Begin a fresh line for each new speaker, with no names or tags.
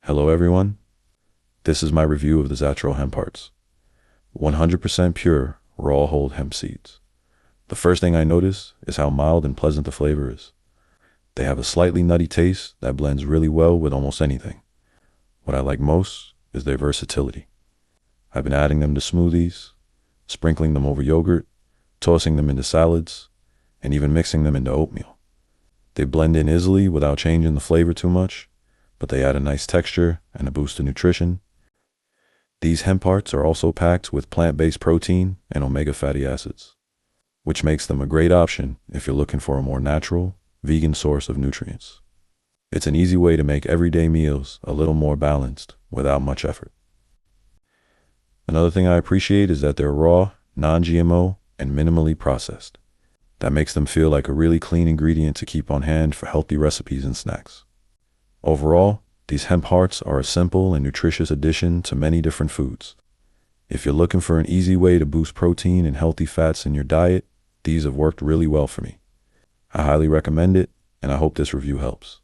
Hello everyone, this is my review of the Zatro Hemp Parts. 100% pure, raw whole hemp seeds. The first thing I notice is how mild and pleasant the flavor is. They have a slightly nutty taste that blends really well with almost anything. What I like most is their versatility. I've been adding them to smoothies, sprinkling them over yogurt, tossing them into salads, and even mixing them into oatmeal. They blend in easily without changing the flavor too much, but they add a nice texture and a boost to nutrition. These hemp parts are also packed with plant-based protein and omega fatty acids, which makes them a great option if you're looking for a more natural, vegan source of nutrients. It's an easy way to make everyday meals a little more balanced without much effort. Another thing I appreciate is that they're raw, non-GMO, and minimally processed. That makes them feel like a really clean ingredient to keep on hand for healthy recipes and snacks. Overall, these hemp hearts are a simple and nutritious addition to many different foods. If you're looking for an easy way to boost protein and healthy fats in your diet, these have worked really well for me. I highly recommend it, and I hope this review helps.